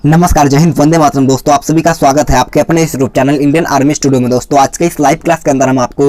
नमस्कार, जय हिंद, वंदे मातरम। दोस्तों, आप सभी का स्वागत है आपके अपने इस YouTube channel Indian army studio में। दोस्तों, आज के इस लाइव क्लास के अंदर हम आपको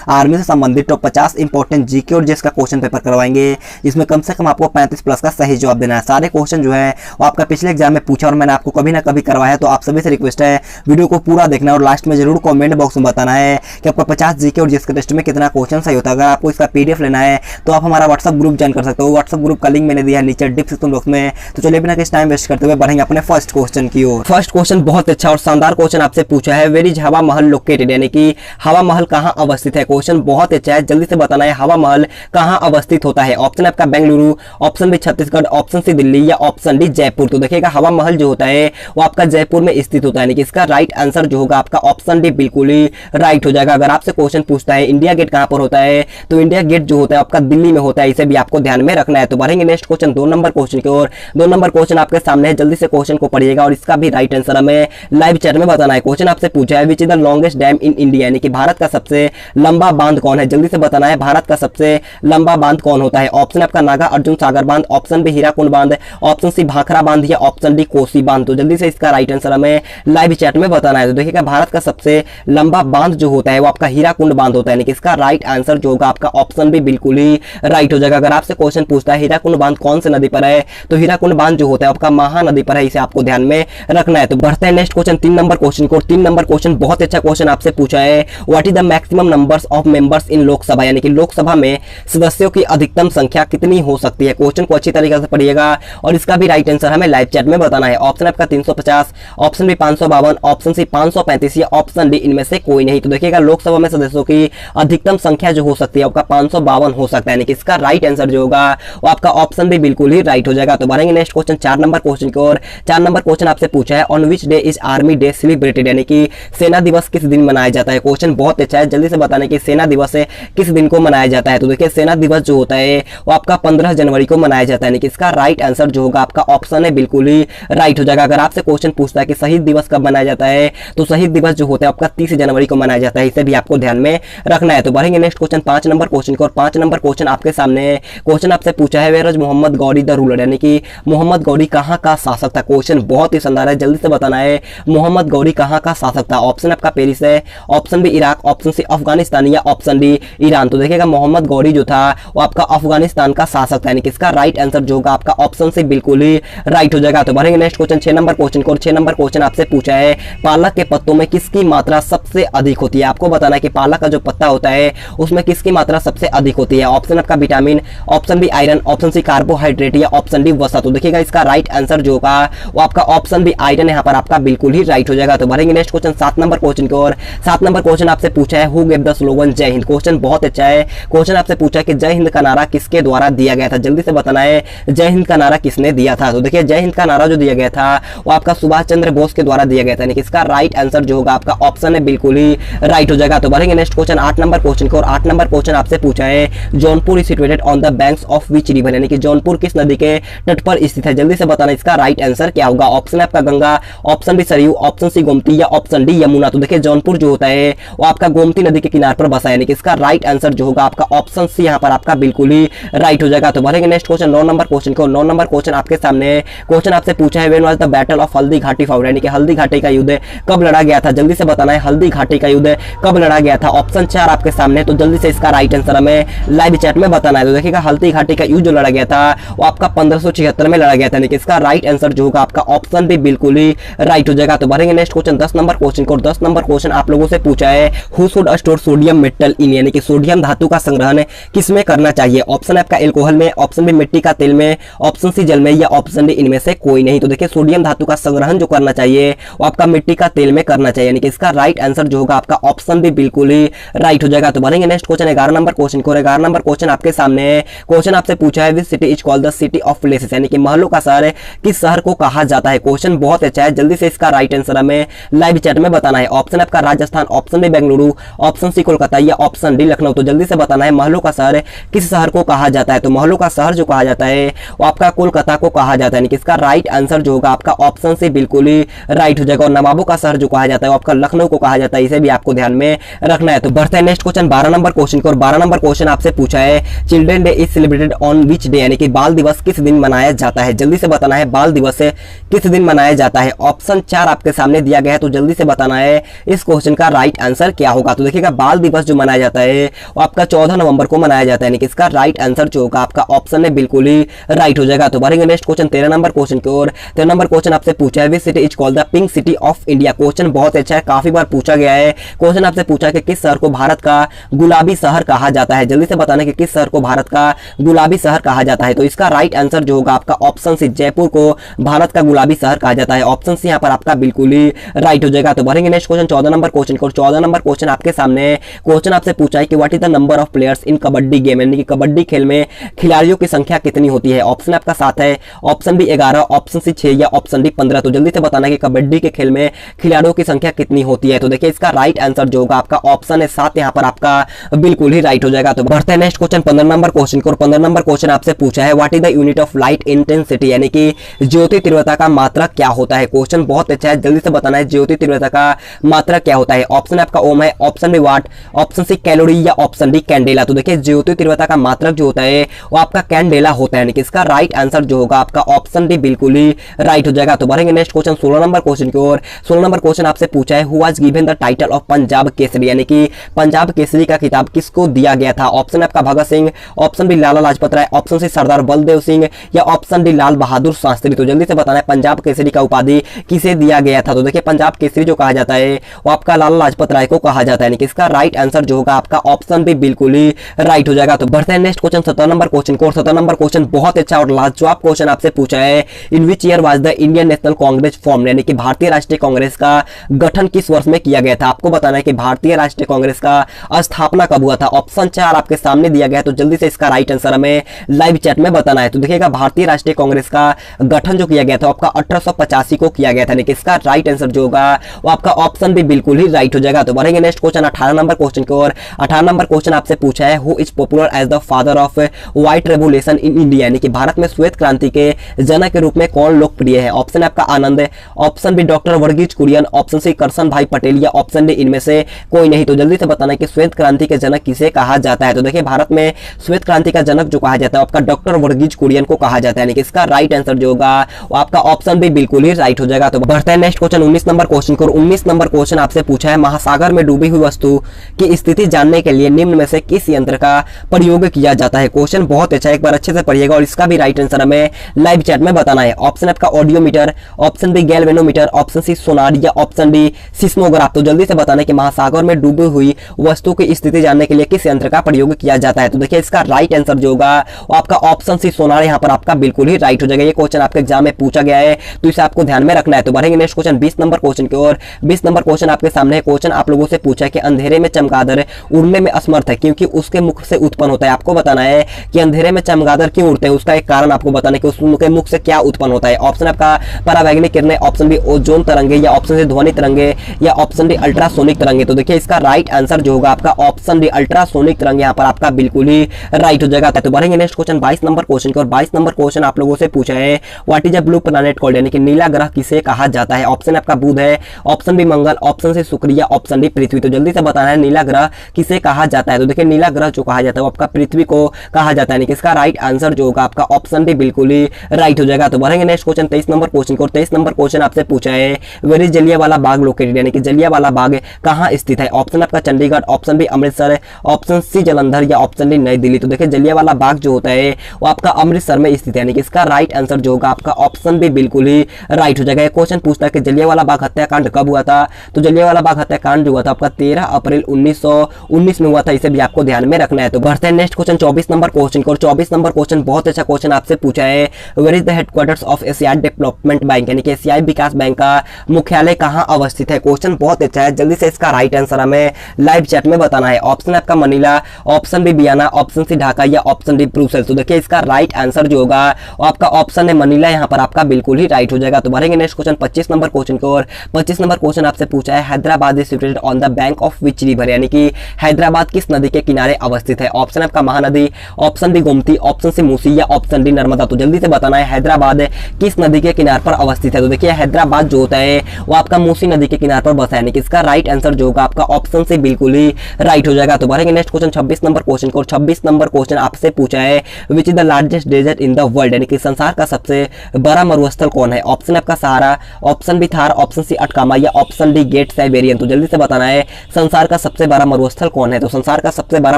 आर्मी से संबंधित टॉप 50 इंपॉर्टेंट जीके और जीएस का क्वेश्चन पेपर करवाएंगे, जिसमें कम से कम आपको 35 प्लस का सही जवाब देना है। सारे क्वेश्चन जो है वो आपका पिछले एग्जाम में पूछा और मैंने आपको कभी ना कभी करवाया है, तो आप सभी से रिक्वेस्ट है वीडियो को पूरा देखना और लास्ट में जरूर कॉमेंट बॉक्स में बताना है कि आपका 50 जीके और जीएस के टेस्ट में कितना क्वेश्चन सही होता है। अगर आपको इसका पीडीएफ लेना है तो आप हमारा व्हाट्सअप ग्रुप ज्वाइन कर सकते हो। व्हाट्सअप ग्रुप का लिंक मैंने दिया है नीचे डिस्क्रिप्शन बॉक्स में। तो चलिए बिना किसी टाइम वेस्ट करते हुए बढ़ेंगे अपने फर्स्ट क्वेश्चन की ओर। फर्स्ट क्वेश्चन बहुत अच्छा और शानदार क्वेश्चन आपसे पूछा है, वेर इज हवा महल लोकेटेड, यानी कि हवा महल कहां अवस्थित है। क्वेश्चन बहुत अच्छा है, जल्दी से बताना है हवा महल कहां अवस्थित होता है। ऑप्शन आपका Bengaluru, option B Chhattisgarh, option C Delhi या ऑप्शन डी जयपुर। तो देखिएगा हवा महल जो होता है वो आपका जयपुर में स्थित होता है, यानी कि इसका राइट आंसर जो होगा आपका ऑप्शन डी बिल्कुल ही राइट हो जाएगा। अगर आपसे क्वेश्चन पूछता है इंडिया गेट कहां पर होता है, तो इंडिया गेट जो होता है आपका दिल्ली में होता है, इसे भी आपको ध्यान में रखना है। तो बढ़ेंगे नेक्स्ट क्वेश्चन 2 नंबर क्वेश्चन की ओर। 2 नंबर क्वेश्चन आपके सामने है, जल्दी से क्वेश्चन को पढ़िएगा और इसका भी राइट आंसर हमें लाइव चैट में बताना है। क्वेश्चन आपसे पूछा है, which is the longest dam in India, यानी कि भारत का सबसे लंबा बांध कौन है। जल्दी से बताना है भारत का सबसे लंबा बांध कौन होता है। ऑप्शन आपका नागा अर्जुन सागर बांध, ऑप्शन बी हीराकुंड बांध, ऑप्शन सी भाखड़ा बांध या ऑप्शन डी कोसी बांध। तो जल्दी से इसका राइट आंसर हमें लाइव चैट में बताना है। तो देखिएगा भारत का सबसे लंबा बांध जो होता है वो आपका हीराकुंड बांध होता है, यानी कि इसका राइट आंसर जो होगा आपका ऑप्शन बी बिल्कुल ही राइट हो जाएगा। अगर आपसे क्वेश्चन पूछता है हीराकुंड बांध कौन से नदी पर है, तो हीराकुंड बांध जो होता है आपका महानदी पर है, इसे आपको ध्यान में रखना है। तो बढ़ते हैं नेक्स्ट क्वेश्चन 3 नंबर क्वेश्चन को। 3 नंबर क्वेश्चन बहुत अच्छा क्वेश्चन आपसे पूछा है, what is the maximum numbers of members in Lok Sabha, यानी कि लोकसभा में सदस्यों की अधिकतम संख्या कितनी हो सकती है। क्वेश्चन को अच्छी तरीके से पढ़िएगा और इसका भी राइट आंसर हमें लाइव चैट में बताना है। ऑप्शन आपका 350, ऑप्शन बी 552, ऑप्शन सी 535 या ऑप्शन डी इनमें से कोई नहीं। तो देखिएगा लोकसभा में सदस्यों की अधिकतम संख्या जो हो सकती है आपका 552 हो सकता है, यानी कि इसका राइट आंसर जो होगा वो आपका ऑप्शन भी बिल्कुल ही राइट हो जाएगा। तो बढ़ेंगे नेक्स्ट क्वेश्चन 4 नंबर क्वेश्चन की ओर। 4 नंबर क्वेश्चन आपसे पूछा है, on which day is army day celebrated, यानी कि सेना दिवस किस दिन मनाया जाता है। क्वेश्चन बहुत अच्छा है, जल्दी से बताने कि सेना दिवस किस दिन को मनाया जाता है। तो देखिए सेना दिवस जो होता है वो आपका 15 जनवरी को मनाया जाता है, यानी कि इसका राइट आंसर जो होगा आपका ऑप्शन है बिल्कुल ही राइट हो जाएगा। अगर आपसे क्वेश्चन पूछता है कि शहीद दिवस कब मनाया जाता है, तो शहीद दिवस जो होता है आपका 30 जनवरी को मनाया जाता है, इसे भी आपको ध्यान में रखना है। तो बढ़ेंगे नेक्स्ट क्वेश्चन 5 नंबर क्वेश्चन को। और 5 नंबर क्वेश्चन आपके सामने है, क्वेश्चन आपसे पूछा है, where is Mohammad Ghori the ruler, यानी कि मोहम्मद गौरी कहां का शासक था। क्वेश्चन बहुत ही शानदार है, जल्दी से बताना है मोहम्मद गौरी कहां का शासक था। ऑप्शन आपका पेरिस है, option B Iraq, option C Afghanistan या ऑप्शन डी ईरान। तो देखिएगा मोहम्मद गौरी जो था वो आपका अफगानिस्तान का शासक था, यानी कि इसका राइट आंसर जो होगा आपका ऑप्शन से बिल्कुल ही राइट हो जाएगा। तो बढ़ेंगे नेक्स्ट क्वेश्चन 6 नंबर क्वेश्चन को। 6 नंबर क्वेश्चन आपसे पूछा है, पालक के पत्तों में किसकी मात्रा सबसे अधिक होती है। आपको बताना है कि पालक का जो पत्ता होता है उसमें किसकी मात्रा सबसे अधिक होती है। ऑप्शन आपका vitamin, option B iron, option C carbohydrate या ऑप्शन डी वसा। तो देखिएगा इसका राइट आंसर जो होगा वो आपका ऑप्शन बी आयरन यहाँ पर आपका बिल्कुल ही राइट हो जाएगा। तो बढ़ेंगे नेक्स्ट क्वेश्चन 7 नंबर क्वेश्चन की ओर। 7 नंबर क्वेश्चन आपसे पूछा है, हु गिव द स्लोगन जय हिंद। क्वेश्चन बहुत अच्छा है, क्वेश्चन आपसे पूछा है कि जय हिंद का नारा किसके द्वारा दिया गया था। जल्दी से बताना है जय हिंद का नारा किसने दिया था। तो देखिए जय हिंद का नारा जो दिया गया था वो आपका सुभाष चंद्र बोस के द्वारा दिया गया था, यानी कि इसका राइट आंसर जो होगा आपका ऑप्शन है बिल्कुल ही राइट हो जाएगा। तो बढ़ेंगे नेक्स्ट क्वेश्चन 8 नंबर क्वेश्चन को। और 8 नंबर क्वेश्चन आपसे पूछा है, Jaunpur is situated on the banks of which river, यानी कि जौनपुर किस नदी के तट पर स्थित है। जल्दी से बताना इसका राइट आंसर क्या होगा। ऑप्शन आपका Ganga, option B Saryu, option C Gomti या ऑप्शन डी यमुना। तो देखिए जौनपुर जो होता है वो आपका गोमती नदी के किनारे पर बसा है, यानी कि इसका राइट आंसर जो होगा आपका ऑप्शन सी यहाँ पर आपका बिल्कुल ही राइट हो जाएगा। तो बढ़ेंगे नेक्स्ट क्वेश्चन 9 नंबर क्वेश्चन को। 9 नंबर क्वेश्चन आपके सामने है, क्वेश्चन आपसे पूछा है, when was the battle of Haldi Ghati fought, यानी कि हल्दी घाटी का युद्ध कब लड़ा गया था। जल्दी से बताना है हल्दी घाटी का युद्ध कब लड़ा गया था। ऑप्शन 4 आपके सामने, तो जल्दी से इसका राइट आंसर हमें लाइव चैट में बताना है। तो देखिएगा हल्दी घाटी का युद्ध जो लड़ा गया था वो आपका 1576 में लड़ा गया था, यानी कि इसका राइट आंसर जो होगा आपका ऑप्शन भी बिल्कुल ही राइट हो जाएगा। तो बढ़ेंगे नेक्स्ट क्वेश्चन 10 नंबर क्वेश्चन को। 10 नंबर क्वेश्चन आप लोगों से पूछा है, who should store sodium metal इन, यानी कि सोडियम धातु का संग्रहण किसमें करना चाहिए। ऑप्शन आपका एल्कोहल में, ऑप्शन बी मिट्टी का तेल में, ऑप्शन सी जल में या ऑप्शन डी इनमें से कोई नहीं। तो देखिए सोडियम धातु का संग्रहण जो करना चाहिए वो आपका मिट्टी का तेल में करना चाहिए, यानी कि इसका राइट आंसर जो होगा आपका ऑप्शन भी बिल्कुल ही राइट हो जाएगा। तो बढ़ेंगे नेक्स्ट क्वेश्चन 11 नंबर क्वेश्चन को। 11 नंबर क्वेश्चन आपके सामने है, क्वेश्चन आपसे पूछा है, which city is called the city of places, यानी कि महलों का शहर किस शहर को कहा जाता है। क्वेश्चन बहुत अच्छा है, जल्दी से इसका राइट आंसर हमें लाइव चैट में बताना है। ऑप्शन आपका Rajasthan, option B Bengaluru, option C Kolkata या ऑप्शन डी लखनऊ। तो जल्दी से बताना है महलों का शहर किस शहर को कहा जाता है। तो महलों का शहर जो कहा जाता है वो आपका कोलकाता को कहा जाता है, यानी कि इसका राइट आंसर जो होगा आपका ऑप्शन से बिल्कुल ही राइट हो जाएगा। और नवाबों का शहर जो कहा जाता है वो आपका लखनऊ को कहा जाता है, इसे भी आपको ध्यान में रखना है। तो बढ़ते हैं नेक्स्ट क्वेश्चन 12 नंबर क्वेश्चन को। और 12 नंबर क्वेश्चन आपसे पूछा है, children day is celebrated on which day, यानी कि बाल दिवस किस दिन मनाया जाता है। जल्दी से बताना है बाल दिवस किस दिन मनाया जाता है। ऑप्शन 4 आपके सामने दिया गया है, तो जल्दी से बताना है इस क्वेश्चन का राइट आंसर क्या होगा। तो देखिएगा बाल दिवस जो मनाया जाता है वो आपका 14 नवंबर को मनाया जाता है, यानी कि इसका राइट आंसर जो होगा आपका ऑप्शन में बिल्कुल ही राइट हो जाएगा। तो बढ़ेंगे नेक्स्ट क्वेश्चन 13 नंबर क्वेश्चन की ओर। 13 नंबर क्वेश्चन आपसे पूछा है which city is called the pink city of India. Question बहुत अच्छा है, काफी बार पूछा गया है। क्वेश्चन आपसे पूछा कि किस शहर को भारत का गुलाबी शहर कहा जाता है। जल्दी से बताना कि किस शहर को भारत का गुलाबी शहर कहा जाता है। तो इसका राइट आंसर जो होगा आपका ऑप्शन सी जयपुर को भारत का गुलाबी शहर कहा जाता है। ऑप्शन सी यहाँ पर आपका बिल्कुल ही राइट हो जाएगा। तो बढ़ेंगे नेक्स्ट क्वेश्चन 14 नंबर क्वेश्चन को। 14 नंबर क्वेश्चन आपके सामने क्वेश्चन आपसे पूछा है कि what is the number of players in kabaddi game, यानी कि कबड्डी खेल में खिलाड़ियों की संख्या कितनी होती है। ऑप्शन आपका 7 है, ऑप्शन बी 11, ऑप्शन सी 6 या ऑप्शन डी 15। तो जल्दी से बताना कि कबड्डी के खेल में खिलाड़ियों की संख्या कितनी होती है। तो देखिए इसका राइट आंसर जो होगा आपका ऑप्शन है 7, यहाँ पर आपका बिल्कुल ही राइट हो जाएगा। तो बढ़ते हैं नेक्स्ट क्वेश्चन 15 नंबर क्वेश्चन को। 15 नंबर क्वेश्चन आपसे पूछा है what is the unit of light intensity, यानी कि ज्योति तीव्रता का मात्रक क्या होता है। क्वेश्चन बहुत अच्छा है, जल्दी से बताना है ज्योति तीव्रता का मात्रक क्या होता है। ऑप्शन आपका ओम है, ऑप्शन बी वाट, ऑप्शन सी कैलोरी या ऑप्शन डी कैंडेला। तो देखिए ज्योति तीव्रता का मात्रक जो होता है वो आपका कैंडेला होता है, यानी कि इसका राइट आंसर जो होगा आपका ऑप्शन डी बिल्कुल ही राइट हो जाएगा। तो बढ़ेंगे नेक्स्ट क्वेश्चन 16 नंबर क्वेश्चन की ओर। 16 नंबर क्वेश्चन आपसे पूछा है who was given the title of Punjab Kesari, यानी कि पंजाब केसरी का खिताब किसको दिया गया था। ऑप्शन आपका Bhagat Singh, option B Lala Lajpat Rai, option C सरदार बलदेव सिंह या ऑप्शन डी लाल बहादुर शास्त्री। तो जल्दी से बताना है पंजाब केसरी का उपाधि किसे दिया गया था। तो देखिए पंजाब केसरी जो कहा जाता है वो आपका लाला लाजपत राय को कहा जाता है, यानी कि इसका राइट आंसर जो होगा आपका ऑप्शन भी बिल्कुल ही राइट हो जाएगा। तो बढ़ते हैं नेक्स्ट क्वेश्चन 17 नंबर क्वेश्चन को। 17 नंबर क्वेश्चन बहुत अच्छा और लाजवाब क्वेश्चन आपसे पूछा है in which year was the Indian National Congress form, यानी कि भारतीय राष्ट्रीय कांग्रेस का गठन किस वर्ष में किया गया था। आपको बताना है कि भारतीय राष्ट्रीय कांग्रेस का स्थापना कब हुआ था। ऑप्शन 4 आपके सामने दिया गया है, तो जल्दी से इसका राइट आंसर हमें लाइव चैट में बताना है। तो देखिएगा भारतीय राष्ट्रीय कांग्रेस का गठन जो किया गया था आपका 1885 को किया गया था, यानी कि इसका राइट आंसर जो होगा वो आपका ऑप्शन भी बिल्कुल ही राइट हो जाएगा। तो बढ़ेंगे नेक्स्ट क्वेश्चन 18 नंबर क्वेश्चन की ओर। 18 नंबर क्वेश्चन आपसे पूछा है who is popular as the father of white revolution in India, यानी कि भारत में श्वेत क्रांति के जनक के रूप में कौन लोकप्रिय है। ऑप्शन आपका आनंद है, option B doctor Verghese Kurien, option C Karsanbhai Patel या ऑप्शन डी इनमें से कोई नहीं। तो जल्दी से बताना है कि श्वेत क्रांति के जनक किसे कहा जाता है। तो देखिए भारत में श्वेत क्रांति का जनक जो कहा जाता है आपका डॉक्टर वर्गीज कुरियन को कहा जाता है, यानी कि इसका राइट आंसर जो होगा वो आपका ऑप्शन भी बिल्कुल ही राइट हो जाएगा। तो बढ़ते हैं नेक्स्ट क्वेश्चन 19 नंबर क्वेश्चन को। 19 नंबर क्वेश्चन आपसे पूछा है महासागर में डूबी हुई वस्तु की स्थिति जानने के लिए निम्न में से किस यंत्र का प्रयोग किया जाता है। क्वेश्चन बहुत अच्छा है, एक बार अच्छे से पढ़िएगा और इसका भी राइट आंसर हमें लाइव चैट में बताना है। ऑप्शन आपका audiometer, option B galvanometer, option C sonar या ऑप्शन डी सिस्मोग्राफ। तो जल्दी से बताना है कि महासागर में डूबी हुई वस्तु की स्थिति जानने के लिए किस यंत्र का प्रयोग किया जाता है। तो देखिए इसका राइट आंसर जो होगा वो आपका ऑप्शन सी सोनार यहाँ पर आपका बिल्कुल ही राइट हो जाएगा। ये क्वेश्चन आपके एग्जाम में पूछा गया है, तो इसे आपको ध्यान में रखना है। तो बढ़ेंगे नेक्स्ट क्वेश्चन 20 नंबर क्वेश्चन की ओर। 20 नंबर क्वेश्चन आपके सामने है। क्वेश्चन आप लोगों से पूछा है कि अंधेरे में चमगादड़ उड़ने में असमर्थ है क्योंकि उसके मुख से उत्पन्न होता है। आपको बताना है कि अंधेरे में चमगादड़ क्यों उड़ते हैं, उसका एक कारण आपको बताना है कि उसके मुख से क्या उत्पन्न होता है। ऑप्शन आपका परावैंगनिक किरणें, ऑप्शन बी ओजोन तरंगे या ऑप्शन सी ध्वनि तरंगे या ऑप्शन डी अल्ट्रासोनिक तरंगे। तो देखिए इसका राइट आंसर जो होगा आपका ऑप्शन डी अल्ट्रासोनिक तरंगे यहाँ पर आपका बिल्कुल ही राइट हो जाएगा। तो बढ़ेंगे नेक्स्ट क्वेश्चन 22 नंबर क्वेश्चन की और 22 नंबर क्वेश्चन आप लोगों से पूछा है what is a blue planet called, यानी कि नीला ग्रह किसे कहा जाता है। ऑप्शन आपका बुध है, ऑप्शन बी मंगल, ऑप्शन सी शुक्र या ऑप्शन डी पृथ्वी। तो जल्दी से बताना है नीला ग्रह किसे कहा जाता है। तो देखिए नीला ग्रह जो कहा जाता है वो आपका पृथ्वी को कहा जाता है, यानी कि इसका राइट आंसर जो होगा आपका ऑप्शन डी बिल्कुल ही राइट हो जाएगा। तो बढ़ेंगे नेक्स्ट क्वेश्चन 23 नंबर क्वेश्चन को। 23 नंबर क्वेश्चन आपसे पूछा है where is Jallianwala Bagh located, यानी कि जलियांवाला बाग कहाँ स्थित है। ऑप्शन आपका Chandigarh, option B Amritsar, option C Jalandhar या ऑप्शन डी नई दिल्ली। तो देखिए जलियांवाला बाग जो होता है वो आपका अमृतसर में स्थित है, यानी कि इसका राइट आंसर जो होगा आपका ऑप्शन भी बिल्कुल ही राइट हो जाएगा। क्वेश्चन पूछता है कि जलियांवाला बाग हत्याकांड कब हुआ था। तो जलियांवाला बाग हत्याकांड जो हुआ था आपका 13 अप्रैल 1919 में हुआ था, इसे भी आपको ध्यान में रखना है। तो बढ़ते हैं नेक्स्ट क्वेश्चन 24 नंबर क्वेश्चन को। 24 नंबर क्वेश्चन बहुत अच्छा क्वेश्चन आपसे पूछा है where is the headquarters of एशियाई डेवलपमेंट बैंक, यानी कि एशियाई विकास बैंक का मुख्यालय कहाँ अवस्थित है। क्वेश्चन बहुत अच्छा है, जल्दी से इसका राइट आंसर हमें लाइव चैट में बताना है। ऑप्शन आपका Manila, option B Vienna, option C Dhaka या ऑप्शन डी ब्रुसेल्स। तो देखिए इसका राइट आंसर जो होगा वो आपका ऑप्शन है मनीला, यहाँ पर आपका बिल्कुल ही राइट हो जाएगा। तो बढ़ेंगे नेक्स्ट क्वेश्चन 25 नंबर क्वेश्चन को और 25 नंबर क्वेश्चन आपसे पूछा है Hyderabad is situated on the bank of which river, यानी कि हैदराबाद किस नदी के किनारे अवस्थित है। ऑप्शन आपका Mahanadi, option B Gomti, option C Musi या ऑप्शन डी नर्मदा। तो जल्दी से बताना है हैदराबाद किस नदी के किनारे पर अवस्थित है। तो देखिए हैदराबाद जो होता है वो आपका मूसी नदी के किनारे पर बसा है, यानी कि इसका राइट आंसर जो होगा आपका ऑप्शन से बिल्कुल ही राइट हो जाएगा। तो बढ़ेंगे नेक्स्ट क्वेश्चन 26 नंबर क्वेश्चन को। 26 नंबर क्वेश्चन आपसे पूछा है which is the largest desert in the world, यानी कि संसार का सबसे बड़ा मरुस्थल कौन है? ऑप्शन है आपका Sahara, option B Thar, option C Atacama या ऑप्शन डी ग्रेट साइबेरियन। तो जल्दी से बताना है संसार का सबसे बड़ा मरुस्थल कौन है? तो संसार का सबसे बड़ा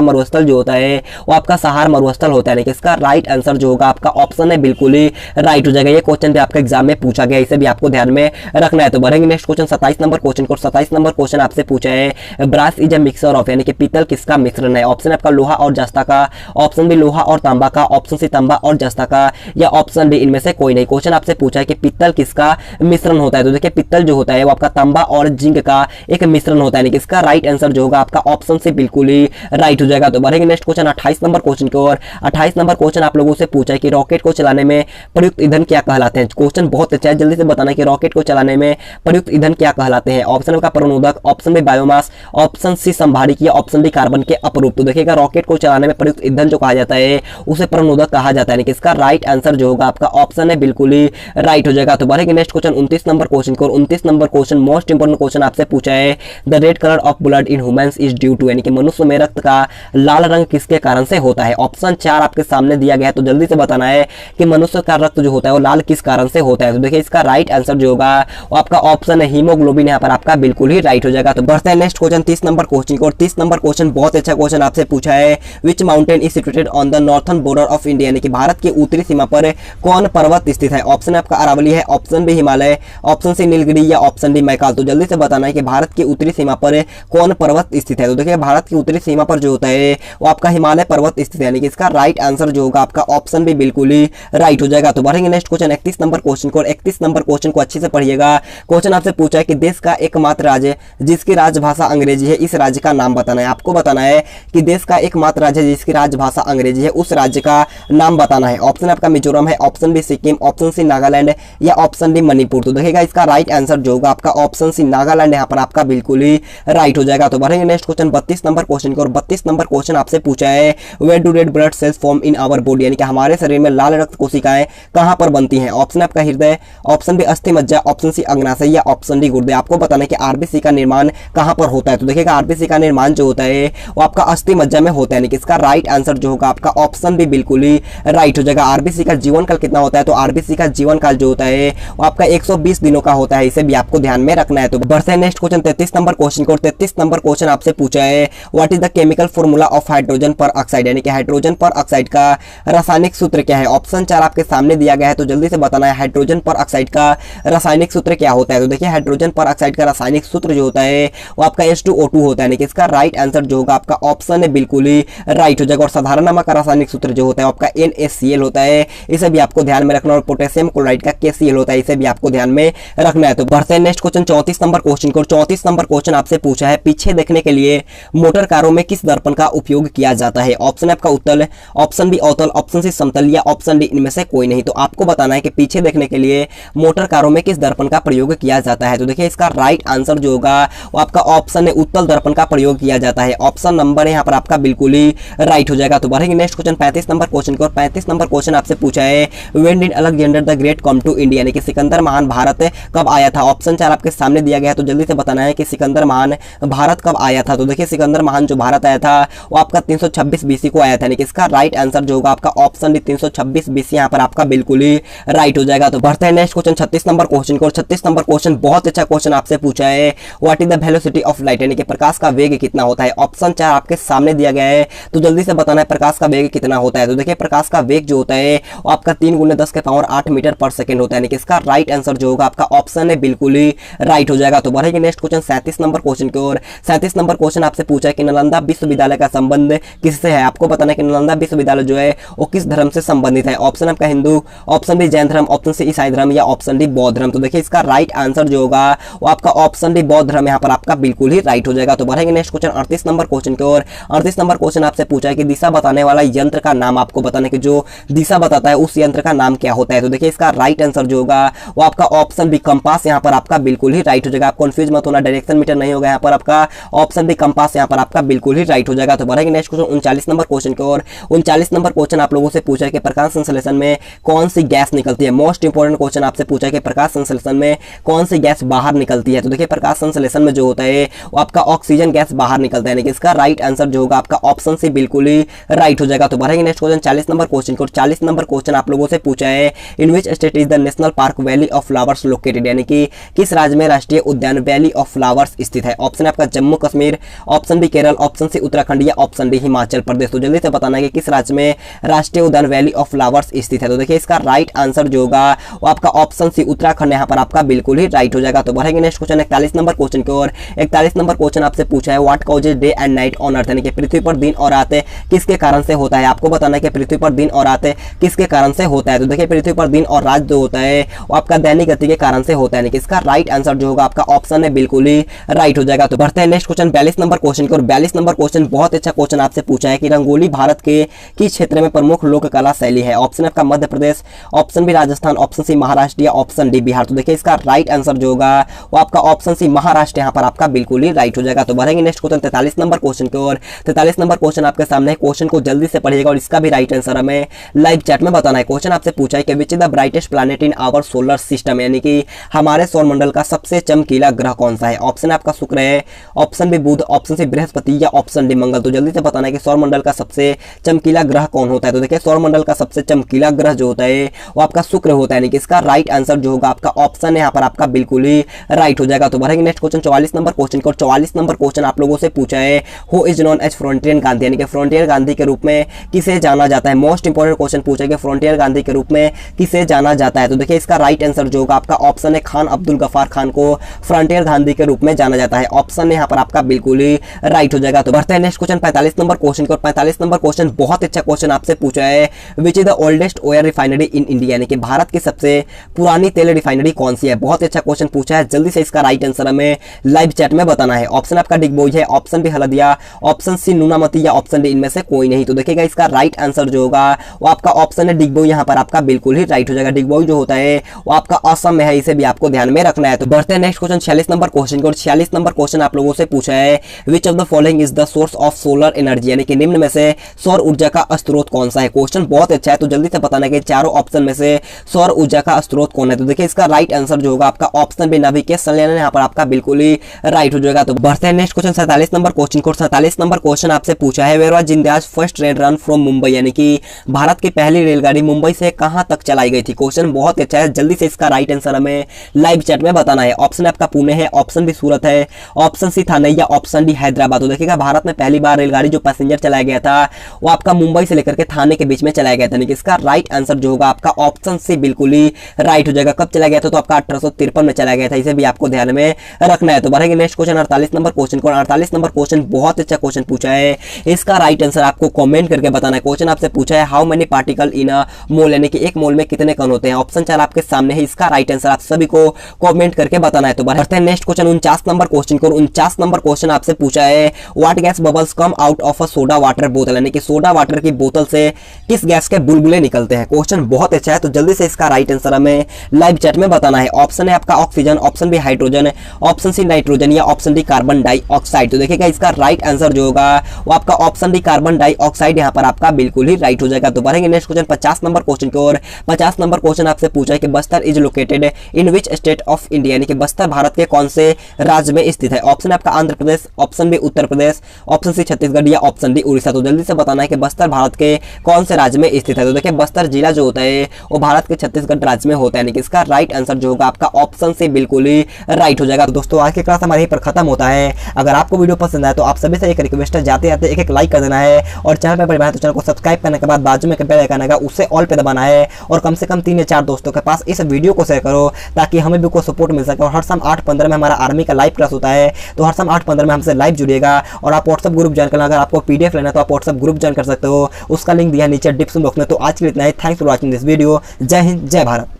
मरुस्थल जो होता है वो आपका सहार मरुस्थल होता है। लेकिन इसका राइट आंसर जो होगा आपका ऑप्शन है बिल्कुल ही राइट हो जाएगा। ये क्वेश्चन भी आपका एग्जाम में पूछा गया, इसे भी आपको ध्यान में रखना है। तो बढ़ेंगे नेक्स्ट क्वेश्चन 27 नंबर क्वेश्चन को। 27 नंबर क्वेश्चन आपसे पूछा है brass is a mixture of, यानी कि पीतल किसका मिश्रण है? ऑप्शन आपका लोहा और जस्ता का, ऑप्शन बी लोहा और तांबा का, ऑप्शन सी तांबा और जस्ता का या ऑप्शन डी इनमें से कोई नहीं। क्वेश्चन आपसे पूछा है कि पीतल किसका मिश्रण होता है? तो देखिए पीतल जो होता है वो आपका तांबा और जिंक का एक मिश्रण होता है, यानी कि इसका राइट आंसर जो होगा आपका ऑप्शन से बिल्कुल ही राइट हो जाएगा। तो बढ़ेंगे नेक्स्ट क्वेश्चन 28 नंबर क्वेश्चन की ओर। 28 नंबर क्वेश्चन आप लोगों से पूछा है कि रॉकेट को चलाने में प्रयुक्त ईंधन क्या कहलाते हैं? क्वेश्चन बहुत अच्छा है, जल्दी से बताना कि रॉकेट को चलाने में प्रयुक्त ईंधन क्या कहलाते हैं? ऑप्शन का प्रणोदक, option B biomass, option C संभारिक या ऑप्शन डी कार्बन के अपरूप। तो देखिएगा रॉकेट को चलाने में प्रयुक्त ईंधन जो कहा जाता है उसे प्रणोदक कहा जाता है, इसका राइट आंसर जो होगा आपका ऑप्शन है बिल्कुल ही राइट हो जाएगा। तो बढ़ेंगे नेक्स्ट क्वेश्चन 29 नंबर क्वेश्चन को। 29 number question most important question आपसे पूछा है the red colour of blood in humans is due to, यानी कि मनुष्य में रक्त का लाल रंग किसके कारण से होता है? ऑप्शन 4 आपके सामने दिया गया है, तो जल्दी से बताना है कि मनुष्य का रक्त जो होता है वो लाल किस कारण से होता है? तो देखिए इसका राइट आंसर जो होगा वो आपका ऑप्शन है हीमोग्लोबिन, यहाँ पर आपका बिल्कुल ही राइट हो जाएगा। तो बढ़ते हैं नेक्स्ट क्वेश्चन 30 नंबर क्वेश्चन को। 30 नंबर क्वेश्चन बहुत अच्छा क्वेश्चन आपसे पूछा है which mountain is situated on the northern border of India, यानी कि भारत की उत्तरी सीमा पर कौन पर्वत स्थित है? ऑप्शन आपका अरावली है, option B Himalaya, option C Nilgiri या ऑप्शन डी मैकाल। तो जल्दी से बताना है कि भारत की उत्तरी सीमा पर कौन पर्वत स्थित है? तो देखिए भारत की उत्तरी सीमा पर जो होता है वो आपका हिमालय पर्वत स्थित है, यानी कि इसका राइट आंसर जो होगा आपका ऑप्शन भी बिल्कुल ही राइट हो जाएगा। तो बढ़ेंगे नेक्स्ट क्वेश्चन 31 नंबर क्वेश्चन को। 31 नंबर क्वेश्चन को अच्छे से पढ़िएगा। क्वेश्चन आपसे पूछा है कि देश का एकमात्र राज्य जिसकी राजभाषा अंग्रेजी है, इस राज्य का नाम बताना है। आपको बताना है कि देश का एकमात्र राज्य जिसकी राजभाषा अंग्रेजी है उस राज्य का नाम बताना है। ऑप्शन आपका मिजोरम है, option B Sikkim, option C Nagaland या ऑप्शन डी मणिपुर। तो देखिएगा इसका राइट आंसर जो होगा आपका ऑप्शन सी नागालैंड, यहाँ पर आपका बिल्कुल ही राइट हो जाएगा। तो बढ़ेंगे नेक्स्ट क्वेश्चन 32 नंबर क्वेश्चन को। और 32 नंबर क्वेश्चन आपसे पूछा है where do red blood cells form in our body, यानी कि हमारे शरीर में लाल रक्त कोशिकाएं कहां पर बनती हैं? ऑप्शन आपका हृदय, ऑप्शन बी अस्थि मज्जा, ऑप्शन सी अग्नाशय या ऑप्शन डी गुर्दे। आपको बताना है कि आरबीसी का निर्माण कहां पर होता है? तो देखिएगा आरबीसी का निर्माण जो होता है वो आपका अस्थि मज्जा में होता है, यानी कि इसका राइट आंसर जो होगा आपका ऑप्शन भी बिल्कुल ही राइट हो जाएगा। आरबीसी का जीवन काल कितना होता है? तो आरबीसी का जीवन काल जो होता है वो आपका 120 दिनों का होता है, इसे भी आपको ध्यान में रखना है। तो बढ़ते हैं नेक्स्ट क्वेश्चन 33 नंबर क्वेश्चन को। 33 नंबर क्वेश्चन आपसे पूछा है what is the chemical formula of hydrogen पर ऑक्साइड, यानी कि हाइड्रोजन पर ऑक्साइड का रासायनिक सूत्र क्या है? ऑप्शन 4 आपके सामने दिया गया है, तो जल्दी से बताना है हाइड्रोजन पर ऑक्साइड का रासायनिक सूत्र क्या होता है? तो देखिए हाइड्रोजन पर ऑक्साइड का रासायनिक सूत्र जो होता है वो आपका H2O2 होता है, यानी कि इसका राइट आंसर जो होगा आपका ऑप्शन है बिल्कुल ही राइट हो जाएगा। और साधारण नमक का रासायनिक सूत्र जो होता है आपका NaCl होता है, इसे भी आपको ध्यान में रखना। और पोटेशियम क्लोराइड का KCl होता है, इसे भी आपको ध्यान में रखना है। तो बढ़ते हैं नेक्स्ट क्वेश्चन 34 नंबर क्वेश्चन को। 34 नंबर क्वेश्चन आपसे पूछा है पीछे देखने के लिए मोटर कारों में किस दर्पण का उपयोग किया जाता है? ऑप्शन आपका उत्तल, ऑप्शन बी अवतल, ऑप्शन सी समतल या ऑप्शन डी इनमें से कोई नहीं। तो आपको बताना है कि पीछे देखने के लिए मोटर कारों में किस दर्पण का प्रयोग किया जाता है? तो देखिए इसका राइट आंसर जो होगा वो आपका ऑप्शन है उत्तल दर्पण का प्रयोग किया जाता है। ऑप्शन नंबर है यहाँ पर आपका बिल्कुल ही राइट हो जाएगा। तो बढ़ेंगे नेक्स्ट क्वेश्चन 35 नंबर क्वेश्चन को। 35 नंबर क्वेश्चन आपसे पूछा है when did Alexander the great come to India, यानी कि सिकंदर महान भारत कब आया था? ऑप्शन 4 आपके सामने दिया गया है, तो जल्दी से बताना है कि सिकंदर महान भारत कब आया था? तो देखिए सिकंदर महान जो भारत आया था वो आपका 326 बीसी को आया था, यानी कि इसका राइट आंसर जो होगा आपका ऑप्शन डी 326 बीसी यहाँ पर आपका बिल्कुल ही राइट हो जाएगा। तो बढ़ते हैं नेक्स्ट क्वेश्चन 36 नंबर क्वेश्चन को। 36 नंबर क्वेश्चन बहुत अच्छा क्वेश्चन आपसे पूछा है what is the velocity of light, यानी कि प्रकाश का वेग कितना होता है? ऑप्शन 4 आपके सामने दिया गया है, तो जल्दी से बताना है प्रकाश का वेग कितना होता है? तो देखिए प्रकाश का वेग जो होता है वो आपका 3 × 10⁸ मीटर पर सेकंड होता है, यानी कि इसका राइट आंसर जो होगा आपका ऑप्शन है बिल्कुल ही राइट हो जाएगा। तो बढ़ेंगे नेक्स्ट क्वेश्चन 37 नंबर क्वेश्चन की ओर। 37 नंबर क्वेश्चन आपसे पूछा है कि नालंदा विश्वविद्यालय का संबंध किससे है? आपको बताना है कि नालंदा विश्वविद्यालय जो है वो किस धर्म से संबंधित है? ऑप्शन आपका हिंदू, ऑप्शन बी जैन धर्म, ऑप्शन सी ईसाई धर्म या ऑप्शन डी बौद्ध धर्म। तो देखिए इसका राइट आंसर जो होगा वो आपका ऑप्शन डी बौद्ध धर्म यहाँ पर आपका बिल्कुल ही राइट हो जाएगा। तो बढ़ेंगे नेक्स्ट क्वेश्चन 38 नंबर क्वेश्चन की ओर। 38 नंबर क्वेश्चन आपसे पूछा है कि दिशा बताने वाला यंत्र का नाम आपको बताना है कि जो दिशा बताता है उस यंत्र का नाम क्या होता है? तो देखिए इसका राइट आंसर जो होगा वो आपका ऑप्शन बी कंपास यहाँ पर आपका बिल्कुल ही राइट हो जाएगा। आप कंफ्यूज मत होना, डायरेक्शन मीटर नहीं होगा यहाँ पर आपका ऑप्शन बी कंपास यहाँ पर आपका बिल्कुल ही राइट हो जाएगा। तो बढ़ेंगे नेक्स्ट क्वेश्चन 39 नंबर क्वेश्चन की ओर। 39 नंबर क्वेश्चन आप लोगों से पूछा है कि प्रकाश संश्लेषण में कौन सी गैस निकलती है? मोस्ट इंपोर्टेंट क्वेश्चन आपसे पूछा है कि प्रकाश संश्लेषण में कौन सी गैस बाहर निकलती है? तो देखिए प्रकाश संश्लेषण में जो होता है वो आपका ऑक्सीजन गैस बाहर निकलता है, यानी कि इसका राइट आंसर जो होगा आपका ऑप्शन सी बिल्कुल ही राइट हो जाएगा। तो बढ़ेंगे नेक्स्ट क्वेश्चन 40 नंबर क्वेश्चन को। 40 नंबर क्वेश्चन आप लोगों से पूछा है in which state is the national park valley of flowers located, यानी कि किस राज्य में राष्ट्रीय उद्यान वैली ऑफ फ्लावर्स स्थित है। ऑप्शन है आपका Jammu Kashmir, option B Kerala, option C Uttarakhand या ऑप्शन डी हिमाचल प्रदेश। तो जल्दी से बताना है कि किस राज्य में राष्ट्रीय उद्यान वैली ऑफ फ्लावर्स स्थित है। तो देखिए इसका राइट आंसर जो होगा वो आपका ऑप्शन सी उत्तराखंड यहाँ पर आपका बिल्कुल ही राइट हो जाएगा। तो बढ़ेंगे नेक्स्ट क्वेश्चन 41 नंबर क्वेश्चन की ओर। 41 नंबर क्वेश्चन आपसे पूछा है what causes day and night on earth, यानी कि पृथ्वी पर दिन और रात किसके कारण से होता है। आपको बताना है कि पृथ्वी पर दिन और रात किसके कारण से होता है। तो देखिए पृथ्वी पर दिन और रात जो होता है वो आपका दैनिक गति के कारण से होता है, यानी कि इसका राइट आंसर जो होगा आपका ऑप्शन है बिल्कुल ही राइट हो जाएगा। तो बढ़ते हैं नेक्स्ट क्वेश्चन 42 नंबर क्वेश्चन की ओर। 42 नंबर क्वेश्चन बहुत अच्छा क्वेश्चन आपसे पूछा है कि रंगोली भारत के किस क्षेत्र में प्रमुख लोक कला शैली है। ऑप्शन आपका Madhya Pradesh, option B Rajasthan, option C Maharashtra या ऑप्शन डी बिहार। तो देखिए इसका राइट आंसर जो होगा वो आपका ऑप्शन सी महाराष्ट्र यहाँ पर आपका बिल्कुल ही राइट हो जाएगा। तो बढ़ेंगे नेक्स्ट क्वेश्चन 43 नंबर क्वेश्चन की ओर। 43 नंबर क्वेश्चन आपके सामने है, क्वेश्चन को जल्दी से पढ़िएगा और इसका भी राइट आंसर हमें लाइव चैट में बताना है। क्वेश्चन आपसे पूछा है कि which is the brightest planet in our solar system, यानी कि हमारे सौरमंडल का सबसे चमकीला ग्रह कौन सा है। ऑप्शन आपका शुक्र है, ऑप्शन बी बुध, ऑप्शन सी बृहस्पति या ऑप्शन डी मंगल। तो जल्दी से बताना है कि सौरमंडल का सबसे चमकीला ग्रह कौन होता है। तो देखिए सौरमंडल का सबसे चमकीला ग्रह जो होता है वो आपका शुक्र होता है, यानी कि इसका राइट आंसर जो होगा आपका ऑप्शन है यहाँ पर आपका बिल्कुल ही राइट हो जाएगा। तो बढ़ेंगे नेक्स्ट क्वेश्चन 44 नंबर क्वेश्चन को। 44 नंबर क्वेश्चन आप लोगों से पूछा है who is known as Frontier Gandhi, यानी कि फ्रंटियर गांधी के रूप में किसे जाना जाता है। मोस्ट इंपोर्टेंट क्वेश्चन पूछा है कि फ्रंटियर गांधी के रूप में किसे जाना जाता है। तो देखिए इसका राइट आंसर जो होगा आपका ऑप्शन है खान अब्दुल गफ्फार खान को फ्रंटियर गांधी के रूप में जाना जाता है। ऑप्शन यहाँ पर आपका बिल्कुल ही राइट हो जाएगा। तो बढ़ते हैं नेक्स्ट क्वेश्चन 45 नंबर क्वेश्चन को। 45 नंबर क्वेश्चन बहुत अच्छा क्वेश्चन आपसे पूछा है which is the oldest oil refinery in India, यानी कि भारत की सबसे पुरानी तेल रिफाइनरी कौन सी है। बहुत अच्छा क्वेश्चन पूछा है, जल्दी से इसका राइट आंसर हमें लाइव चैट में बताना है। ऑप्शन आपका डिगबोई है, option B Haldia, option C Noonmati या ऑप्शन डी इनमें से कोई नहीं। तो देखिएगा इसका राइट आंसर जो होगा वो आपका ऑप्शन है डिगबोई यहाँ पर आपका बिल्कुल ही राइट हो जाएगा। डिगबोई जो होता है वो आपका असम में है, इसे भी आपको ध्यान में रखना है। तो बढ़ते हैं नेक्स्ट क्वेश्चन 46 नंबर क्वेश्चन को। 46 नंबर क्वेश्चन आप लोगों से पूछा है which of the following is the source of solar energy, यानी कि निम्न में से सौर ऊर्जा का स्रोत कौन सा है। क्वेश्चन बहुत अच्छा है, तो जल्दी से बताना है कि चारों ऑप्शन में से सौर ऊर्जा का स्रोत कौन है। तो देखिए इसका राइट आंसर जो होगा आपका ऑप्शन बी नाभिकीय संलयन यहाँ पर आपका बिल्कुल ही राइट हो जाएगा। तो बढ़ते हैं नेक्स्ट क्वेश्चन 47 नंबर क्वेश्चन को। 47 नंबर क्वेश्चन आपसे पूछा है where was India's first train run from Mumbai, यानी कि भारत की पहली रेलगाड़ी मुंबई से कहां तक चलाई गई थी। क्वेश्चन बहुत अच्छा है, जल्दी से इसका राइट आंसर हमें लाइव चैट में बताना है। ऑप्शन आपका पुणे है, ऑप्शन बी सूरत है, ऑप्शन सी थाने या ऑप्शन डी हैदराबाद। तो देखिएगा भारत में पहली बार रेलगाड़ी जो पैसेंजर चलाया गया था वो आपका मुंबई से लेकर के थाने के बीच में चलाया गया था, यानी कि इसका राइट आंसर जो होगा आपका ऑप्शन सी बिल्कुल ही राइट हो जाएगा। कब चलाया गया था, तो आपका 1853 में चलाया गया था, इसे भी आपको ध्यान में रखना है। तो बढ़ेंगे नेक्स्ट क्वेश्चन 48 नंबर क्वेश्चन को। 48 नंबर क्वेश्चन बहुत अच्छा क्वेश्चन पूछा है, इसका राइट आंसर आपको कमेंट करके बताना है। क्वेश्चन आपसे पूछा है हाउ मेनी पार्टिकल इन अ मोल, यानी कि एक मोल में कितने कण होते हैं। ऑप्शन 4 आपके सामने है, इसका राइट आंसर आप सभी को कमेंट करके बताना है। तो बढ़ते हैं नेक्स्ट क्वेश्चन 49 नंबर क्वेश्चन को। 49 नंबर क्वेश्चन आपसे पूछा है what gas bubbles come out of a soda water बोतल, यानी कि सोडा वाटर की बोतल से किस गैस के बुलबुले निकलते हैं। क्वेश्चन बहुत अच्छा है, तो जल्दी से इसका राइट आंसर हमें लाइव चैट में बताना है। ऑप्शन है आपका oxygen, option B hydrogen, option C nitrogen या ऑप्शन डी कार्बन डाइऑक्साइड। तो देखिएगा इसका राइट आंसर जो होगा वो आपका ऑप्शन डी कार्बन डाइऑक्साइड यहाँ पर आपका बिल्कुल ही राइट हो जाएगा। तो बढ़ेंगे नेक्स्ट क्वेश्चन 50 नंबर क्वेश्चन की ओर। 50 नंबर क्वेश्चन आपसे पूछा है कि Bastar is located in which state of India, यानी कि बस्तर भारत के कौन से राज्य में स्थित है। ऑप्शन आपका Andhra Pradesh, option B Uttar Pradesh, option C Chhattisgarh या ऑप्शन डी उड़ीसा। तो जल्दी से बताना है कि बस्तर भारत के कौन से राज्य में स्थित है। तो देखिए बस्तर जिला जो होता है वो भारत के छत्तीसगढ़ राज्य में होता है, यानी कि इसका राइट आंसर जो होगा आपका ऑप्शन से बिल्कुल ही राइट हो जाएगा। तो दोस्तों आज की क्लास हमारे यहीं पर खत्म होता है। अगर आपको वीडियो पसंद आए तो आप सभी से एक रिक्वेस्ट है, जाते जाते एक लाइक कर देना है और चैनल पर बनाए तो चैनल को सब्सक्राइब करने के बाद बाजू में बेल आइकन आएगा उसे ऑल पे दबाना है और कम से कम 3 या 4 दोस्तों के पास इस वीडियो को शेयर करो ताकि हमें भी कोई सपोर्ट मिल सके। और हर शाम 8:15 में हमारा आर्मी का लाइव क्लास होता है, तो हर शाम 8:15 में हमसे लाइव जुड़िएगा। और आप व्हाट्सएप ग्रुप ज्वाइन करना, अगर आपको पीडीएफ लेना तो आप व्हाट्सएप ग्रुप ज्वाइन कर सकते हो, उसका लिंक दिया नीचे डिस्क्रिप्शन बॉक्स में। तो आज के लिए इतना ही, thanks for watching this video. जय हिंद, जय भारत।